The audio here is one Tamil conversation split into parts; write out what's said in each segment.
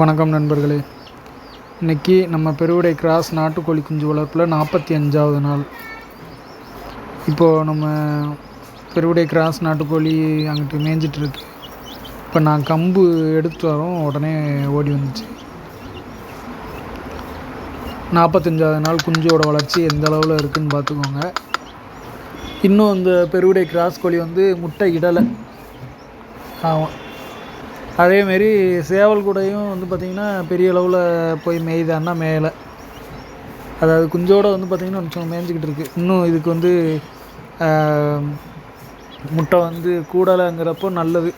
வணக்கம் நண்பர்களே. இன்றைக்கி நம்ம பெருவிடை கிராஸ் நாட்டுக்கோழி குஞ்சு வளர்ப்பில் 45வது நாள். இப்போது நம்ம பெருவிடை கிராஸ் நாட்டுக்கோழி அங்கிட்டு மேய்ஞ்சிட்ருக்கு. இப்போ நான் கம்பு எடுத்து வரோம், உடனே ஓடி வந்துச்சு. 45வது நாள் குஞ்சோட வளர்ச்சி எந்த அளவில் இருக்குதுன்னு பார்த்துக்கோங்க. இன்னும் இந்த பெருவிடை கிராஸ் கோழி முட்டை இடலை. ஆமாம், அதேமாரி சேவல் கூடையும் பார்த்திங்கன்னா பெரிய அளவில் போய் மேய்தான்னா மேலே, அதாவது குஞ்சோடு பார்த்திங்கன்னா கொஞ்சம் மேய்ஞ்சிக்கிட்டு இருக்குது. இன்னும் இதுக்கு முட்டை கூடலைங்கிறப்போ நல்லது.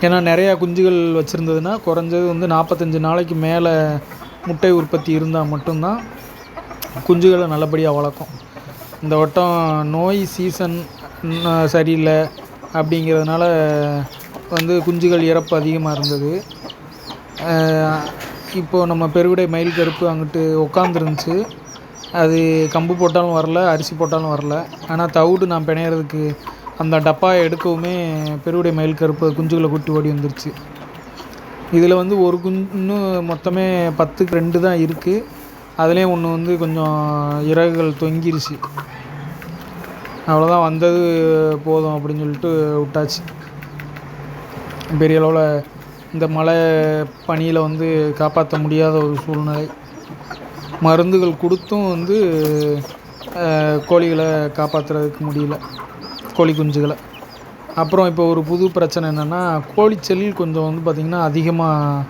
ஏன்னா நிறையா குஞ்சுகள் வச்சுருந்ததுன்னா குறைஞ்சது 45 நாளைக்கு மேலே முட்டை உற்பத்தி இருந்தால் மட்டும்தான் குஞ்சுகளை நல்லபடியாக வளர்க்கும். இந்த வட்டம் நோய் சீசன் சரியில்லை அப்படிங்கிறதுனால குஞ்சுகள் இறப்பு அதிகமாக இருந்தது. இப்போது நம்ம பெருவிடை மயில் கருப்பு அங்கிட்டு உட்காந்துருந்துச்சு. அது கம்பு போட்டாலும் வரல, அரிசி போட்டாலும் வரல. ஆனால் தவிடு நான் பிணையிறதுக்கு அந்த டப்பாயை எடுக்கவுமே பெருவிடை மயில் கருப்பு குஞ்சுகளை கூட்டி ஓடி வந்துருச்சு. இதில் ஒரு இன்னும் மொத்தமே 10க்கு 2 தான் இருக்குது. அதுலேயும் ஒன்று கொஞ்சம் இறகுகள் தொங்கிருச்சு. அவ்வளோதான், வந்தது போதும் அப்படின்னு சொல்லிட்டு விட்டாச்சு. பெரிய அளவில் இந்த மழை பனியில் காப்பாற்ற முடியாத ஒரு சூழ்நிலை. மருந்துகள் கொடுத்தும் கோழிகளை காப்பாற்றுறதுக்கு முடியல, கோழி குஞ்சுகளை. அப்புறம் இப்போ ஒரு புது பிரச்சனை என்னென்னா, கோழிச்செல் கொஞ்சம் பார்த்திங்கன்னா அதிகமாக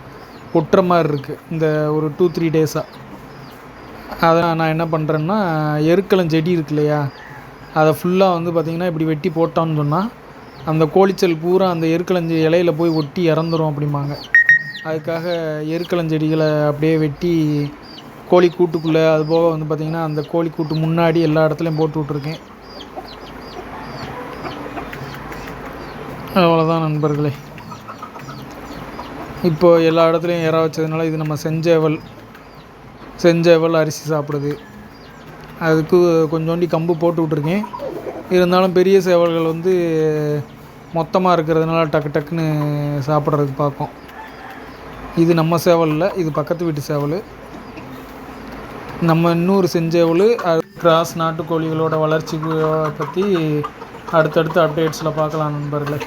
ஒட்டுற மாதிரி இருக்குது இந்த ஒரு 2-3 டேஸாக. அதை நான் என்ன பண்ணுறேன்னா, எருக்களஞ்செடி இருக்கு இல்லையா, அதை ஃபுல்லாக பார்த்திங்கன்னா இப்படி வெட்டி போட்டோன்னு சொன்னால் அந்த கோழிச்சல் பூரா அந்த எருக்களஞ்சி இலையில போய் ஒட்டி இறந்துரும் அப்படிம்பாங்க. அதுக்காக எருக்களஞ்செடிகளை அப்படியே வெட்டி கோழி கூட்டுக்குள்ளே, அதுபோக பார்த்திங்கன்னா அந்த கோழி கூட்டு முன்னாடி எல்லா இடத்துலையும் போட்டு விட்ருக்கேன். அவ்வளோதான் நண்பர்களே. இப்போது எல்லா இடத்துலையும் இற வச்சதுனால இது நம்ம செஞ்சேவல் அரிசி சாப்பிடுது. அதுக்கு கொஞ்சோண்டி கம்பு போட்டு விட்ருக்கேன். இருந்தாலும் பெரிய சேவல்கள் மொத்தமாக இருக்கிறதுனால டக்குன்னு சாப்பிட்றதுக்கு பார்க்கும். இது நம்ம சேவல் இல்லை, இது பக்கத்து வீட்டு சேவல். நம்ம இன்னொரு செஞ்சேவல் கிராஸ் நாட்டுக்கோழிகளோட வளர்ச்சி பற்றி அடுத்தடுத்த அப்டேட்ஸில் பார்க்கலாம் நண்பர்களே.